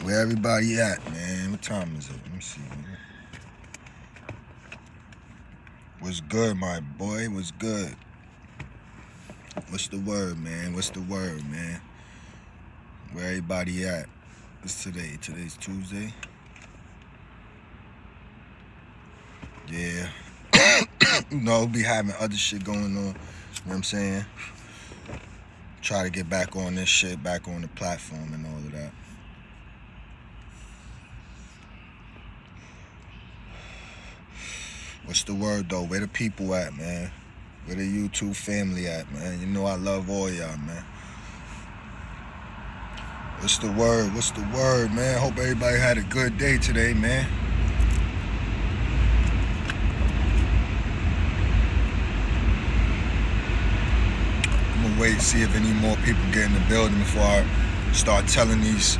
Where everybody at, man? What time is it? Let me see, man. What's good, my boy? What's good? What's the word, man? What's the word, man? Where everybody at? What's today? Today's Tuesday? Yeah. You know, be having other shit going on. You know what I'm saying? Try to get back on this shit, back on the platform and all of that. What's the word, though? Where the people at, man? Where the YouTube family at, man? You know I love all y'all, man. What's the word? What's the word, man? Hope everybody had a good day today, man. I'm gonna wait and see if any more people get in the building before I start telling these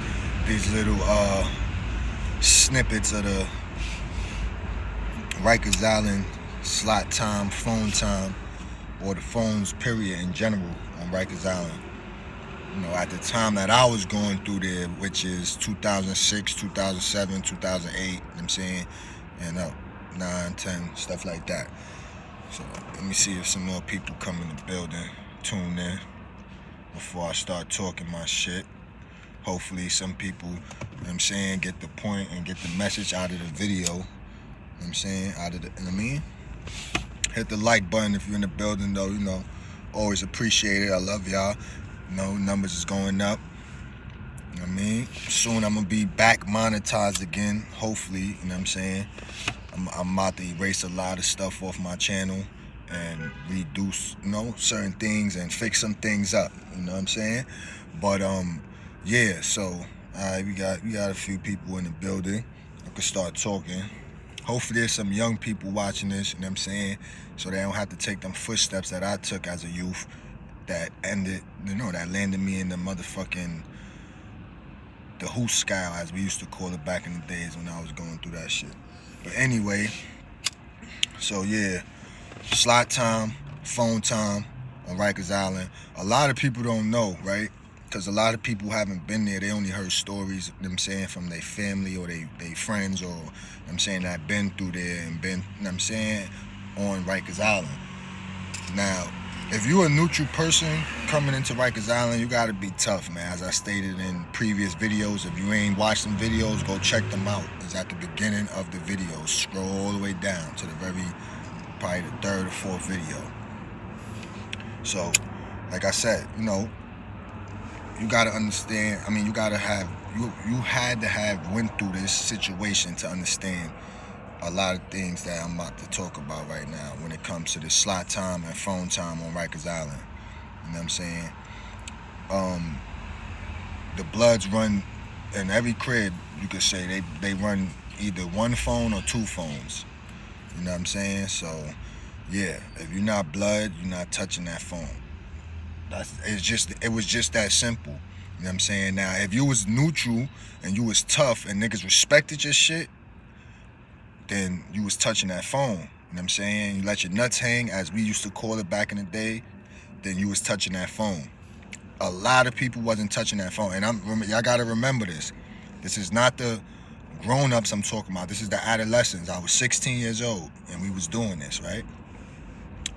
little snippets of the Rikers Island slot time, phone time, or the phones period in general on Rikers Island. You know, at the time that I was going through there, which is 2006, 2007, 2008, you know what I'm saying, and 9, 10, stuff like that. So let me see if some more people come in the building, tune in before I start talking my shit. Hopefully some people, you know what I'm saying, get the point and get the message out of the video. You know what I'm saying, out of the, you know what I mean? Hit the like button if you're in the building, though, you know. Always appreciate it. I love y'all. You know, numbers is going up. You know what I mean? Soon I'm going to be back monetized again, hopefully, you know what I'm saying? I'm about to erase a lot of stuff off my channel and reduce, you know, certain things and fix some things up, you know what I'm saying? But, yeah, so, all right, we got a few people in the building. I can start talking. Hopefully there's some young people watching this, you know what I'm saying, so they don't have to take them footsteps that I took as a youth that ended, you know, that landed me in the motherfucking, the hooskow, as we used to call it back in the days when I was going through that shit. But anyway, so yeah, slot time, phone time on Rikers Island. A lot of people don't know, right? Because a lot of people haven't been there. They only heard stories, you know what I'm saying, from their family or their friends, or, you know what I'm saying, that been through there and been, you know what I'm saying, on Rikers Island. Now, if you're a neutral person coming into Rikers Island, you gotta be tough, man. As I stated in previous videos, if you ain't watched them videos, go check them out. It's at the beginning of the video. Scroll all the way down to the very, probably the third or fourth video. So, like I said, you know, you gotta understand, I mean, you gotta have, you had to have went through this situation to understand a lot of things that I'm about to talk about right now when it comes to the slot time and phone time on Rikers Island. You know what I'm saying? The Bloods run in every crib, you could say, they run either one phone or two phones. You know what I'm saying? So, yeah, if you're not Blood, you're not touching that phone. It was just that simple. You know what I'm saying? Now, if you was neutral and you was tough and niggas respected your shit, then you was touching that phone. You know what I'm saying? You let your nuts hang, as we used to call it back in the day, then you was touching that phone. A lot of people wasn't touching that phone. And y'all gotta remember this. This is not the grown-ups I'm talking about. This is the adolescents. I was 16 years old and we was doing this, right?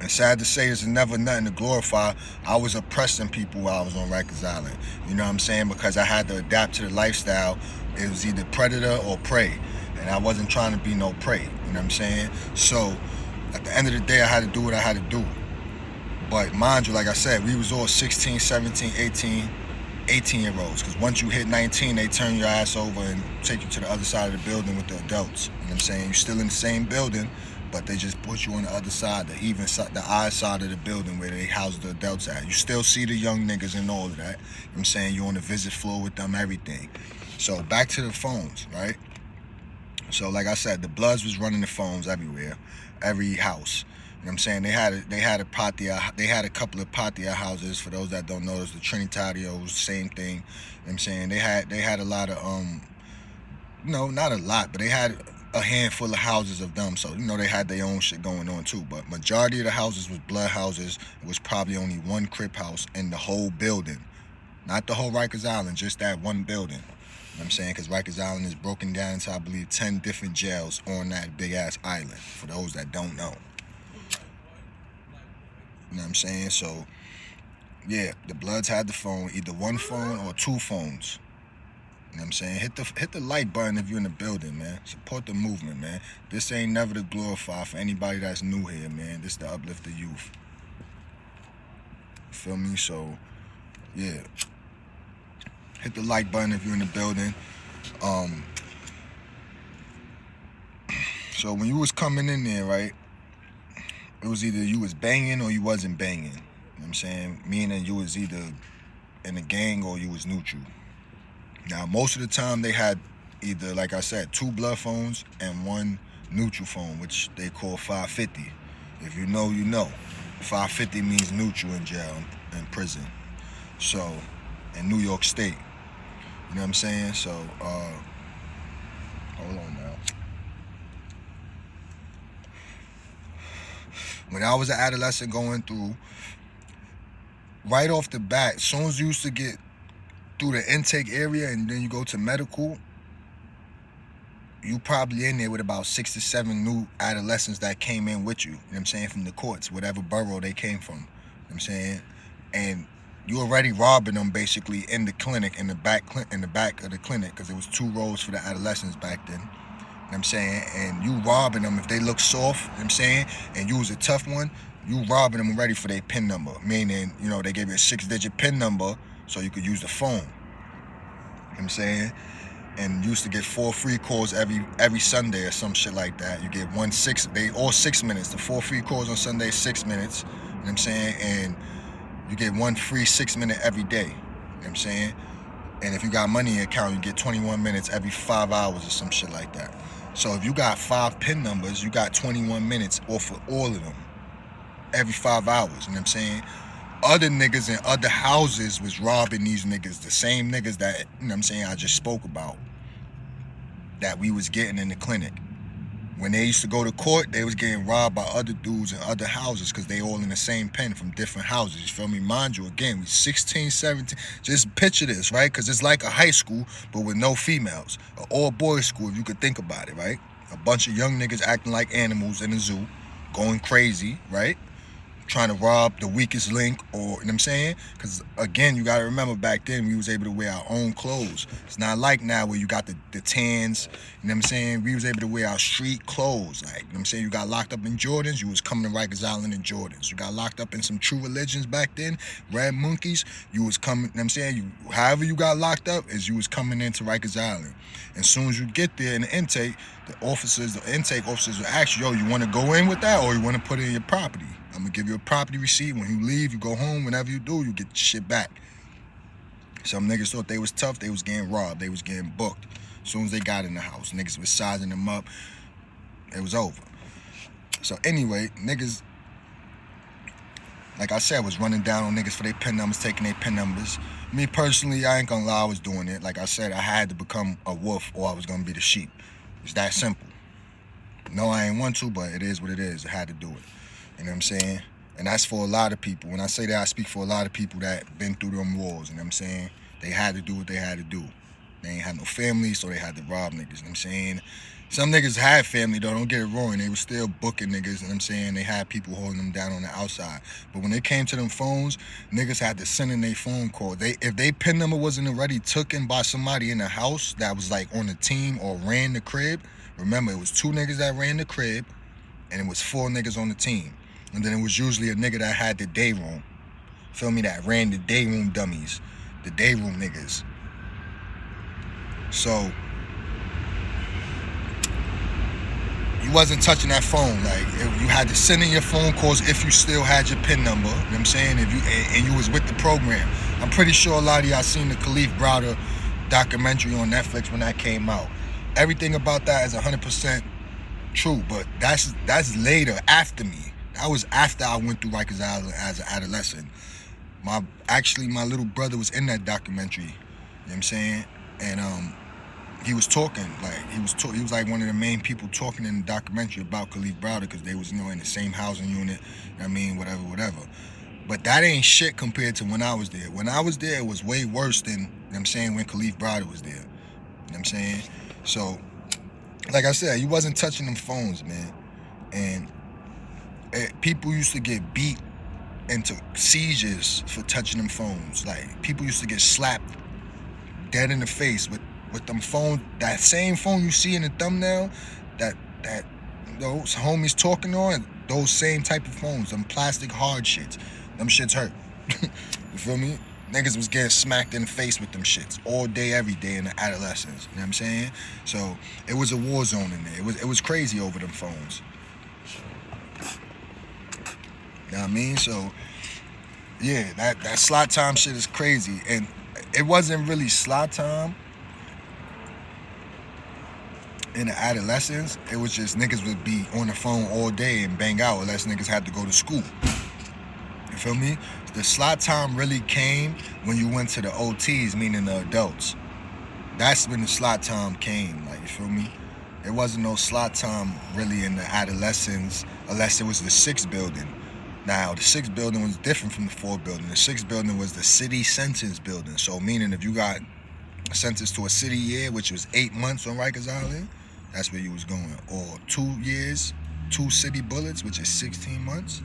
And sad to say, there's never nothing to glorify. I was oppressing people while I was on Rikers Island. You know what I'm saying? Because I had to adapt to the lifestyle. It was either predator or prey. And I wasn't trying to be no prey. You know what I'm saying? So, at the end of the day, I had to do what I had to do. But mind you, like I said, we was all 16, 17, 18-year-olds. Because once you hit 19, they turn your ass over and take you to the other side of the building with the adults. You know what I'm saying? You're still in the same building, but they just put you on the other side, the eye side of the building where they house the adults at. You still see the young niggas and all of that. You know what I'm saying? You're on the visit floor with them, everything. So back to the phones, right? So like I said, the Bloods was running the phones everywhere, every house. You know what I'm saying? They had a couple of patio houses. For those that don't know, it's the Trinitarios, same thing. You know what I'm saying? They had a lot of, you know, not a lot, but they had a handful of houses of them. So, they had their own shit going on too. But majority of the houses was blood houses. It was probably only one Crip house in the whole building. Not the whole Rikers Island, just that one building. You know what I'm saying? Because Rikers Island is broken down into, I believe, 10 different jails on that big-ass island, for those that don't know. You know what I'm saying? So, yeah, the Bloods had the phone, either one phone or two phones. You know what I'm saying? Hit the like button if you're in the building, man. Support the movement, man. This ain't never to glorify for anybody that's new here, man. This to uplift the youth. Feel me? So, yeah. Hit the like button if you're in the building. So when you was coming in there, right, it was either you was banging or you wasn't banging. You know what I'm saying? Meaning you was either in a gang or you was neutral. Now, most of the time they had either, like I said, two blood phones and one neutral phone, which they call 550. If you know, you know. 550 means neutral in jail, in prison. So, in New York State. You know what I'm saying? So, hold on now. When I was an adolescent going through, right off the bat, as soon as you used to get through the intake area and then you go to medical, you probably in there with about 6 to 7 new adolescents that came in with you. You know what I'm saying? From the courts, whatever borough they came from. You know what I'm saying? And you already robbing them basically in the clinic, in the back of the clinic, because there was 2 rows for the adolescents back then. You know what I'm saying? And you robbing them if they look soft, you know what I'm saying, and you was a tough one, you robbing them ready for their PIN number. Meaning, they gave you a 6-digit PIN number so you could use the phone. You know what I'm saying? And you used to get 4 free calls every Sunday or some shit like that. You get all 6 minutes. The 4 free calls on Sunday, 6 minutes. You know what I'm saying? And you get 1 free 6-minute every day. You know what I'm saying? And if you got money in your account, you get 21 minutes every 5 hours or some shit like that. So if you got 5 PIN numbers, you got 21 minutes off of all of them every 5 hours. You know what I'm saying? Other niggas in other houses was robbing these niggas, the same niggas that, you know what I'm saying, I just spoke about, that we was getting in the clinic. When they used to go to court, they was getting robbed by other dudes in other houses because they all in the same pen from different houses. You feel me? Mind you, again, we 16, 17. Just picture this, right? Because it's like a high school, but with no females. An all-boys school, if you could think about it, right? A bunch of young niggas acting like animals in a zoo, going crazy, right? Trying to rob the weakest link, or, you know what I'm saying? Because, again, you got to remember back then we was able to wear our own clothes. It's not like now where you got the tans, you know what I'm saying? We was able to wear our street clothes. Like, you know what I'm saying? You got locked up in Jordans, you was coming to Rikers Island in Jordans. You got locked up in some True Religions back then, Red Monkeys, you was coming, you know what I'm saying? However you got locked up is you was coming into Rikers Island. And as soon as you get there in the intake, the intake officers will ask you, yo, you want to go in with that or you want to put it in your property? I'm going to give you a property receipt. When you leave, you go home. Whenever you do, you get your shit back. Some niggas thought they was tough. They was getting robbed. They was getting booked. As soon as they got in the house, niggas was sizing them up. It was over. So anyway, niggas, like I said, was running down on niggas for their PIN numbers, taking their PIN numbers. Me personally, I ain't gonna lie, I was doing it. Like I said, I had to become a wolf or I was gonna be the sheep. It's that simple. No, I ain't want to, but it is what it is. I had to do it. You know what I'm saying? And that's for a lot of people. When I say that, I speak for a lot of people that been through them wars. You know what I'm saying? They had to do what they had to do. They ain't had no family, so they had to rob niggas. You know what I'm saying? Some niggas had family, though. Don't get it wrong. They were still booking niggas. You know what I'm saying? They had people holding them down on the outside. But when they came to them phones, niggas had to send in their phone call. If they PIN number wasn't already taken by somebody in the house that was like on the team or ran the crib, remember, it was 2 niggas that ran the crib, and it was 4 niggas on the team. And then it was usually a nigga that had the day room. Feel me? That ran the day room dummies. The day room niggas. So, you wasn't touching that phone. Like, you had to send in your phone calls if you still had your PIN number. You know what I'm saying? And you was with the program. I'm pretty sure a lot of y'all seen the Khalif Browder documentary on Netflix when that came out. Everything about that is 100% true, but that's later, after me. That was after I went through Rikers Island as an adolescent. My little brother was in that documentary. You know what I'm saying? And he was talking, like he was like one of the main people talking in the documentary about Khalif Browder because they was in the same housing unit. I mean, whatever. But that ain't shit compared to when I was there. When I was there, it was way worse than, I'm saying, when Khalif Browder was there. You know what I'm saying? So, like I said, he wasn't touching them phones, man. And people used to get beat into seizures for touching them phones. Like, people used to get slapped dead in the face with them phones. That same phone you see in the thumbnail, that those homies talking on, those same type of phones, them plastic hard shits. Them shits hurt. You feel me? Niggas was getting smacked in the face with them shits all day, every day in the adolescence. You know what I'm saying? So it was a war zone in there. It was crazy over them phones. You know what I mean? So yeah, that slot time shit is crazy. And it wasn't really slot time in the adolescence. It was just niggas would be on the phone all day and bang out unless niggas had to go to school. You feel me? The slot time really came when you went to the OTs, meaning the adults. That's when the slot time came, like, you feel me? There wasn't no slot time really in the adolescence unless it was the 6 building. Now, the 6 building was different from the 4 building. The 6 building was the city sentence building. So, meaning if you got sentenced to a city year, which was 8 months on Rikers Island, that's where you was going. Or 2 years, 2 city bullets, which is 16 months.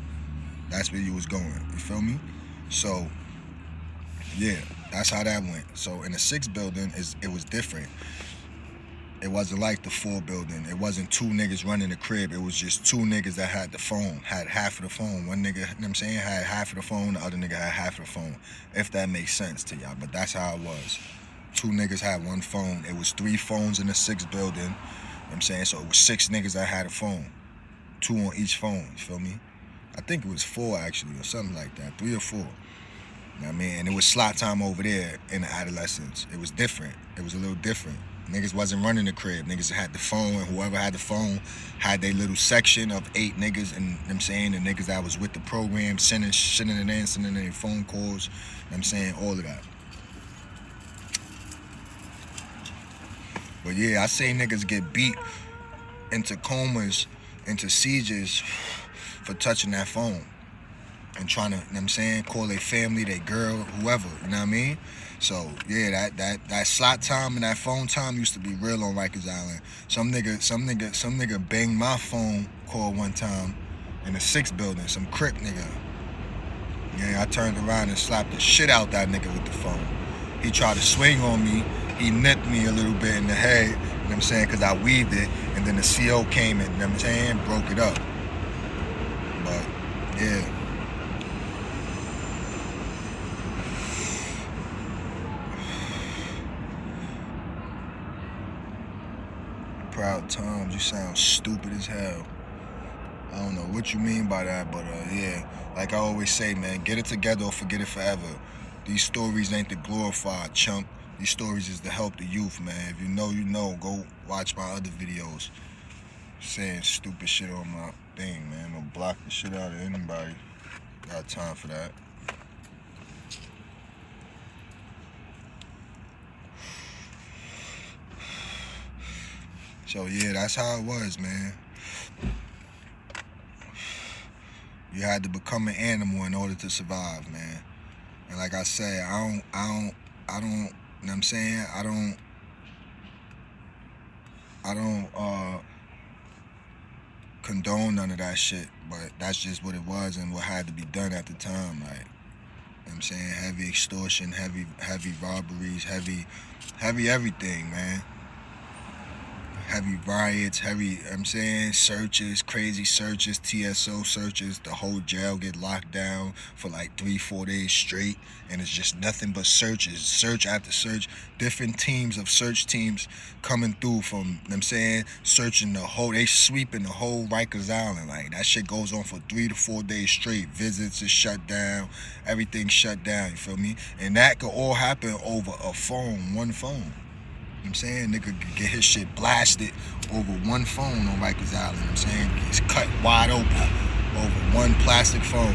That's where you was going. You feel me? So, yeah, that's how that went. So, in the 6 building, it was different. It wasn't like the 4 building. It wasn't 2 niggas running the crib. It was just 2 niggas that had the phone, had half of the phone. One nigga, you know what I'm saying, had half of the phone. The other nigga had half of the phone. If that makes sense to y'all. But that's how it was. 2 niggas had 1 phone. It was 3 phones in the 6 building. You know what I'm saying? So it was 6 niggas that had a phone. 2 on each phone. You feel me? I think it was 4 actually, or something like that. 3 or 4. You know what I mean? And it was slot time over there in the adolescence. It was different. It was a little different. Niggas wasn't running the crib. Niggas had the phone, and whoever had the phone had their little section of 8 niggas, and you know what I'm saying, the niggas that was with the program, sending their phone calls, you know what I'm saying, all of that. But yeah, I say niggas get beat into comas, into seizures for touching that phone and trying to, you know what I'm saying, call their family, their girl, whoever, you know what I mean? So yeah, that slot time and that phone time used to be real on Rikers Island. Some nigga banged my phone call one time in the 6 building, some Crip nigga. Yeah, I turned around and slapped the shit out that nigga with the phone. He tried to swing on me. He nipped me a little bit in the head, you know what I'm saying, because I weaved it, and then the CO came in, you know what I'm saying, broke it up. But yeah. Proud times, you sound stupid as hell. I don't know what you mean by that, but yeah, like I always say, man, get it together or forget it forever. These stories ain't to glorify, chump. These stories is to help the youth, man. If you know, you know. Go watch my other videos. Saying stupid shit on my thing, man. Don't block the shit out of anybody. Got time for that. So yeah, that's how it was, man. You had to become an animal in order to survive, man. And like I said, I don't, you know what I'm saying? I don't condone none of that shit, but that's just what it was and what had to be done at the time. Like, you know what I'm saying? Heavy extortion, heavy robberies, heavy everything, man. Heavy riots, heavy, you know what I'm saying, searches, crazy searches, TSO searches. The whole jail get locked down for like 3-4 days straight, and it's just nothing but searches, search after search. Different teams of search teams coming through from, you know what I'm saying, searching they sweeping the whole Rikers Island. Like, that shit goes on for 3 to 4 days straight. Visits is shut down, everything's shut down, you feel me? And that could all happen over a phone, one phone. You know what I'm saying? Nigga could get his shit blasted over one phone on Rikers Island. You know what I'm saying? It's cut wide open over one plastic phone.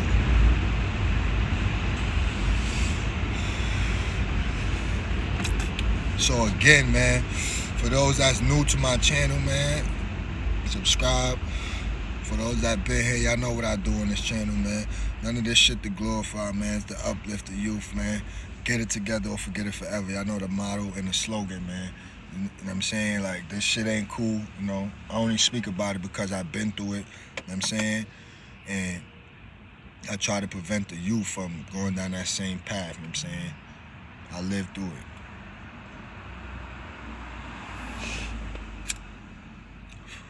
So again, man, For those that's new to my channel, man, subscribe. For those that been here, y'all know what I do on this channel, man. None of this shit to glorify, man. It's to uplift the youth, man. Get it together or forget it forever. Y'all know the motto and the slogan, man. You know what I'm saying? Like, this shit ain't cool, you know. I only speak about it because I've been through it, you know what I'm saying? And I try to prevent the youth from going down that same path, you know what I'm saying? I lived through it.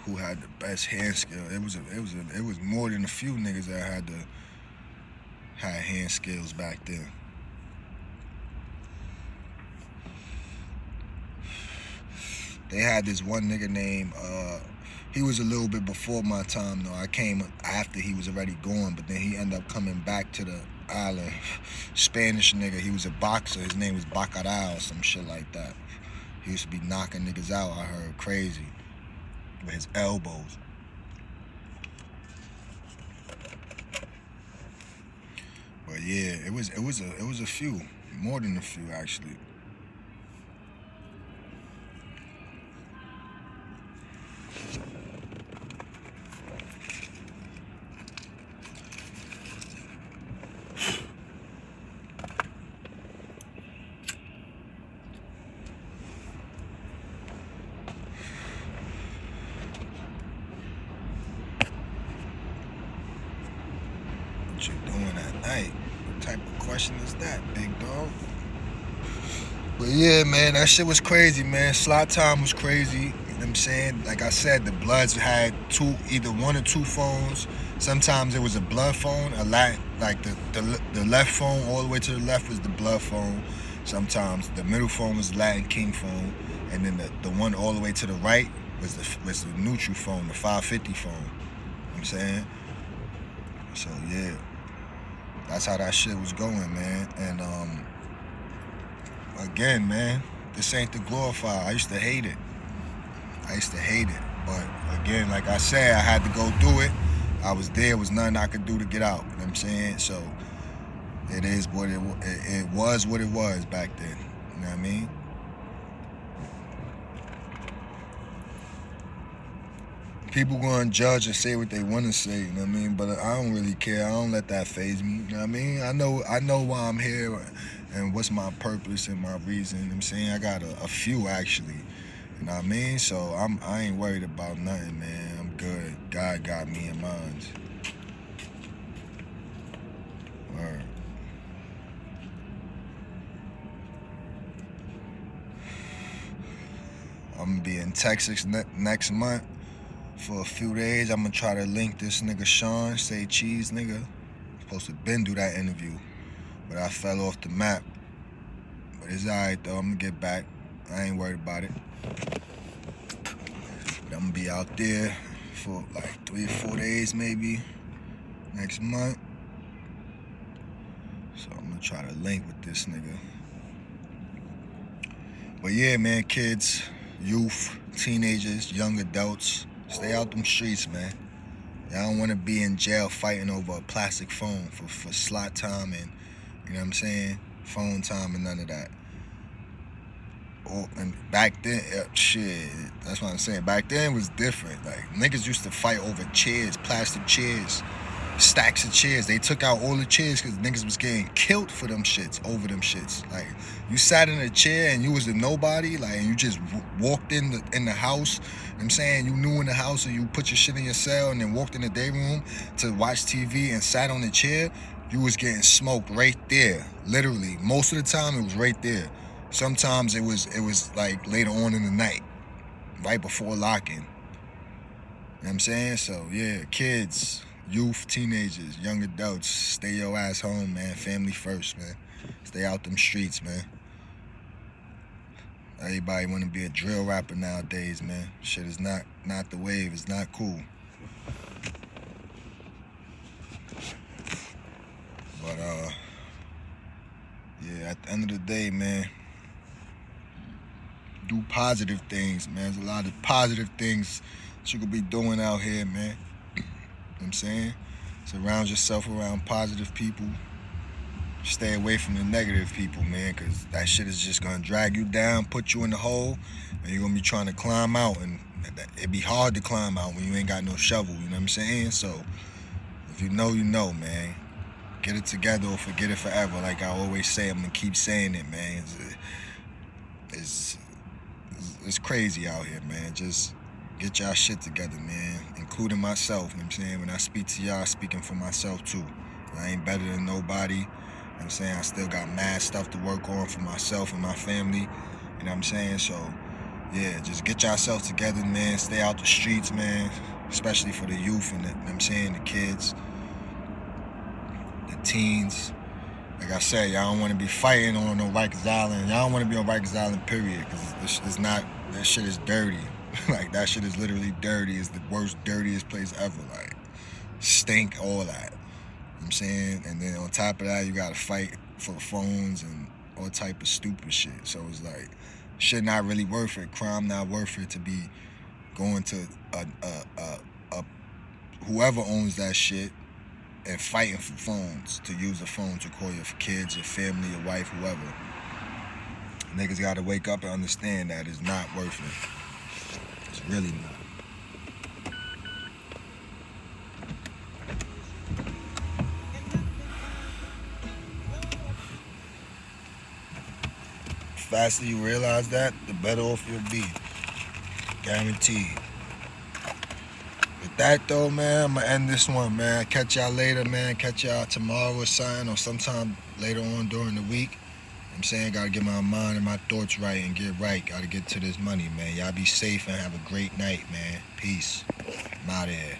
Who had the best hand skill? It was more than a few niggas that had hand skills back then. They had this one nigga named, he was a little bit before my time though. I came after he was already gone, but then he ended up coming back to the island. Spanish nigga, he was a boxer. His name was Baccarat or some shit like that. He used to be knocking niggas out, I heard, crazy, with his elbows. But yeah, it was a few, more than a few actually. What you doing at night? What type of question is that, big dog? But yeah, man, that shit was crazy, man. Slot time was crazy. You know what I'm saying? Like I said, the Bloods had either one or two phones. Sometimes it was a blood phone, like the left phone all the way to the left was the blood phone. Sometimes the middle phone was Latin King phone, and then the one all the way to the right was the neutral phone, the 550 phone. You know what I'm saying? So yeah, that's how that shit was going, man. And again, man, this ain't to glorify. I used to hate it. But again, like I said, I had to go through it. I was there. Was nothing I could do to get out. You know what I'm saying? So it is what it was what it was back then. You know what I mean? People gonna judge and say what they want to say, you know what I mean? But I don't really care. I don't let that faze me, you know what I mean? I know why I'm here and what's my purpose and my reason, you know what I'm saying? I got a few actually, you know what I mean? So I ain't worried about nothing, man. I'm good. God got me in mind. Word. I'm gonna be in Texas next month. For a few days, I'm gonna try to link this nigga Sean, say cheese nigga. Supposed to been do that interview, but I fell off the map. But it's alright though, I'm gonna get back. I ain't worried about it. But I'm gonna be out there for like 3 or 4 days maybe next month. So I'm gonna try to link with this nigga. But yeah, man, kids, youth, teenagers, young adults, stay out them streets, man. Y'all don't want to be in jail fighting over a plastic phone for slot time and, you know what I'm saying, phone time and none of that. And back then, shit, that's what I'm saying. Back then was different. Like, niggas used to fight over chairs, plastic chairs, stacks of chairs. They took out all the chairs because niggas was getting killed for them shits, over them shits. Like, you sat in a chair and you was a nobody, like, and you just walked in the house, you know what I'm saying? You knew in the house, or you put your shit in your cell and then walked in the day room to watch TV and sat on the chair, you was getting smoked right there, literally. Most of the time, it was right there. Sometimes it was like later on in the night, right before locking. You know what I'm saying? So, yeah, kids, youth, teenagers, young adults, stay your ass home, man. Family first, man. Stay out them streets, man. Everybody want to be a drill rapper nowadays, man. Shit is not the wave. It's not cool. But, yeah, at the end of the day, man, do positive things, man. There's a lot of positive things that you could be doing out here, man. You know what I'm saying? Surround yourself around positive people. stay away from the negative people, man, because that shit is just gonna drag you down, put you in the hole, and you're gonna be trying to climb out, and it'd be hard to climb out when you ain't got no shovel, you know what I'm saying? So if you know, you know, man. Get it together or forget it forever. Like I always say, I'm gonna keep saying it, man. It's, it's crazy out here, man. Just get y'all shit together, man, including myself, you know what I'm saying? When I speak to y'all, speaking for myself too. I ain't better than nobody. You know what I'm saying? I still got mad stuff to work on for myself and my family. You know what I'm saying? So, yeah, just get yourself together, man. Stay out the streets, man. Especially for the youth and the, you know what I'm saying, the kids, the teens. Like I said, y'all don't want to be fighting on no Rikers Island. Y'all don't want to be on Rikers Island, period. Because it's not, that shit is dirty. Like, that shit is literally dirty. It's the worst, dirtiest place ever. Like, stink, all that. You know what I'm saying? And then on top of that, you gotta fight for the phones and all type of stupid shit. So it's like, shit not really worth it. Crime not worth it to be going to whoever owns that shit and fighting for phones, to use a phone to call your kids, your family, your wife, whoever. Niggas gotta wake up and understand that it's not worth it. It's really not. The faster you realize that, the better off you'll be. Guaranteed. With that though, man, I'm gonna end this one, man. Catch y'all later, man. Catch y'all tomorrow or something, or sometime later on during the week. I'm saying, gotta get my mind and my thoughts right and get right. Gotta get to this money, man. Y'all be safe and have a great night, man. Peace. I'm out of here.